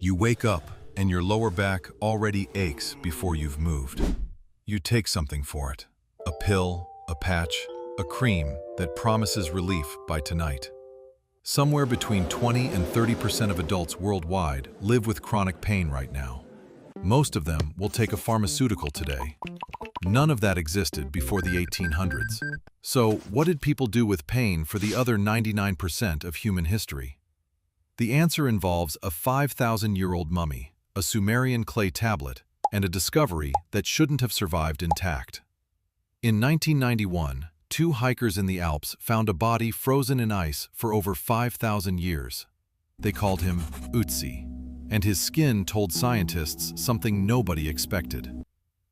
You wake up and your lower back already aches before you've moved. You take something for it. A pill, a patch, a cream that promises relief by tonight. Somewhere between 20 and 30% of adults worldwide live with chronic pain right now. Most of them will take a pharmaceutical today. None of that existed before the 1800s. So, what did people do with pain for the other 99% of human history? The answer involves a 5,000-year-old mummy, a Sumerian clay tablet, and a discovery that shouldn't have survived intact. In 1991, two hikers in the Alps found a body frozen in ice for over 5,000 years. They called him Ötzi, and his skin told scientists something nobody expected.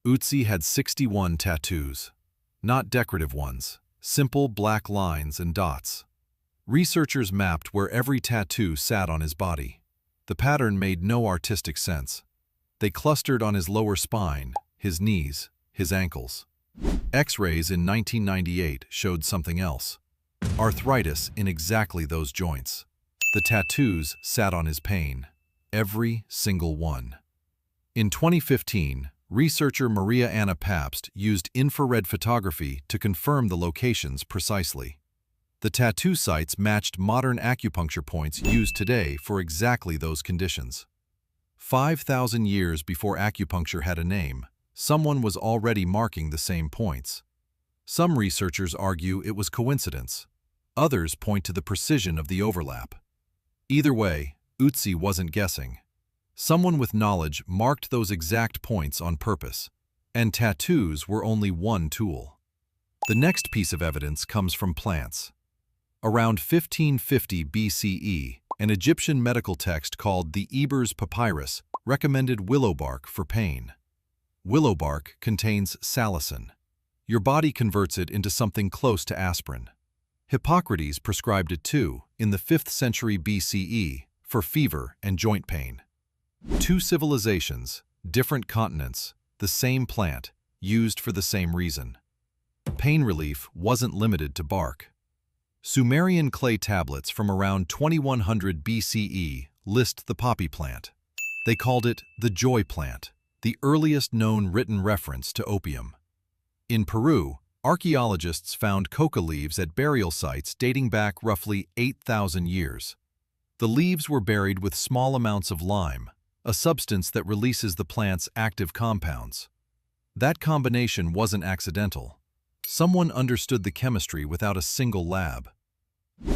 Ötzi had 61 tattoos. Not decorative ones, simple black lines and dots. Researchers mapped where every tattoo sat on his body. The pattern made no artistic sense. They clustered on his lower spine, his knees, his ankles. X-rays in 1998 showed something else. Arthritis in exactly those joints. The tattoos sat on his pain. Every single one. In 2015, researcher Maria Anna Pabst used infrared photography to confirm the locations precisely. The tattoo sites matched modern acupuncture points used today for exactly those conditions. 5,000 years before acupuncture had a name, someone was already marking the same points. Some researchers argue it was coincidence. Others point to the precision of the overlap. Either way, Ötzi wasn't guessing. Someone with knowledge marked those exact points on purpose, and tattoos were only one tool. The next piece of evidence comes from plants. Around 1550 BCE, an Egyptian medical text called the Ebers Papyrus recommended willow bark for pain. Willow bark contains salicin. Your body converts it into something close to aspirin. Hippocrates prescribed it too, in the 5th century BCE, for fever and joint pain. Two civilizations, different continents, the same plant, used for the same reason. Pain relief wasn't limited to bark. Sumerian clay tablets from around 2100 BCE list the poppy plant. They called it the joy plant, the earliest known written reference to opium. In Peru, archaeologists found coca leaves at burial sites dating back roughly 8,000 years. The leaves were buried with small amounts of lime, a substance that releases the plant's active compounds. That combination wasn't accidental. Someone understood the chemistry without a single lab.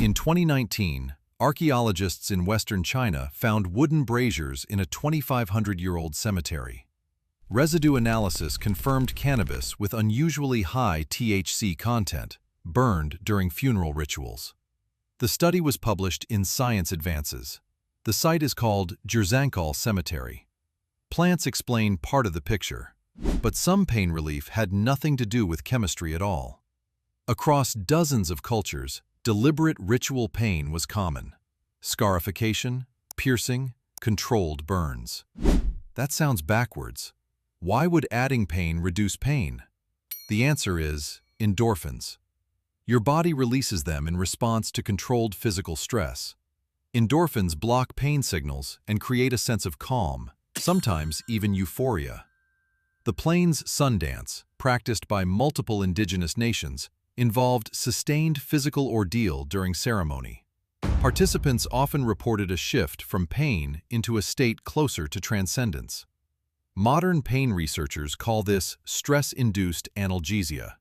In 2019, archaeologists in western China found wooden braziers in a 2,500-year-old cemetery. Residue analysis confirmed cannabis with unusually high THC content, burned during funeral rituals. The study was published in Science Advances. The site is called Jerzankal Cemetery. Plants explain part of the picture, but some pain relief had nothing to do with chemistry at all. Across dozens of cultures, deliberate ritual pain was common. Scarification, piercing, controlled burns. That sounds backwards. Why would adding pain reduce pain? The answer is endorphins. Your body releases them in response to controlled physical stress. Endorphins block pain signals and create a sense of calm, sometimes even euphoria. The Plains Sun Dance, practiced by multiple indigenous nations, involved sustained physical ordeal during ceremony. Participants often reported a shift from pain into a state closer to transcendence. Modern pain researchers call this stress-induced analgesia.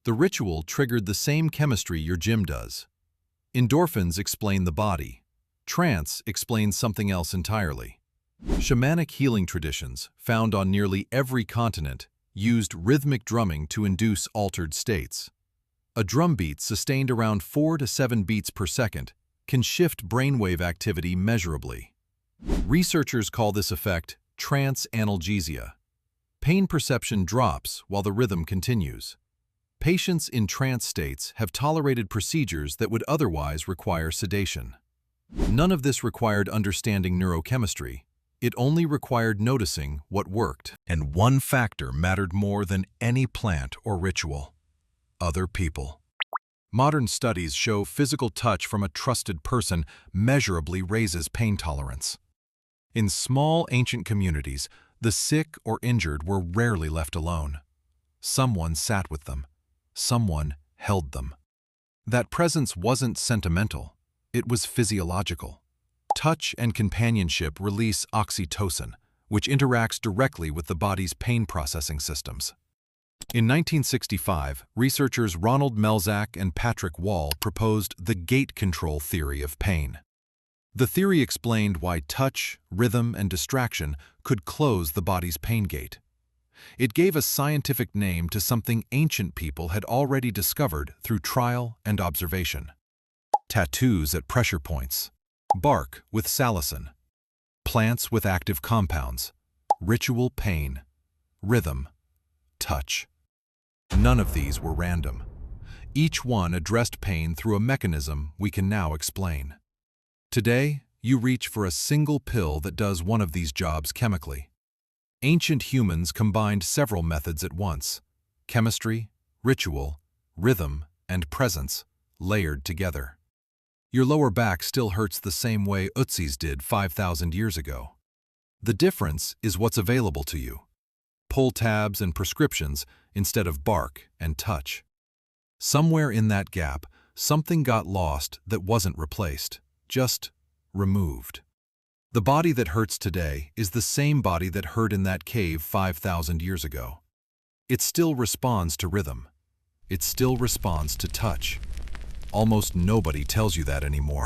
The ritual triggered the same chemistry your gym does. Endorphins explain the body. Trance explains something else entirely. Shamanic healing traditions, found on nearly every continent, used rhythmic drumming to induce altered states. A drum beat sustained around 4 to 7 beats per second can shift brainwave activity measurably. Researchers call this effect trance analgesia. Pain perception drops while the rhythm continues. Patients in trance states have tolerated procedures that would otherwise require sedation. None of this required understanding neurochemistry. It only required noticing what worked. And one factor mattered more than any plant or ritual: other people. Modern studies show physical touch from a trusted person measurably raises pain tolerance. In small ancient communities, the sick or injured were rarely left alone. Someone sat with them. Someone held them. That presence wasn't sentimental. It was physiological. Touch and companionship release oxytocin, which interacts directly with the body's pain processing systems. In 1965, researchers Ronald Melzack and Patrick Wall proposed the gate control theory of pain. The theory explained why touch, rhythm, and distraction could close the body's pain gate. It gave a scientific name to something ancient people had already discovered through trial and observation. Tattoos at pressure points, bark with salicin, plants with active compounds, ritual pain, rhythm, touch. None of these were random. Each one addressed pain through a mechanism we can now explain. Today, you reach for a single pill that does one of these jobs chemically. Ancient humans combined several methods at once: chemistry, ritual, rhythm, and presence, layered together. Your lower back still hurts the same way Ötzi's did 5,000 years ago. The difference is what's available to you: pull tabs and prescriptions instead of bark and touch. Somewhere in that gap, something got lost that wasn't replaced, just removed. The body that hurts today is the same body that hurt in that cave 5,000 years ago. It still responds to rhythm. It still responds to touch. Almost nobody tells you that anymore.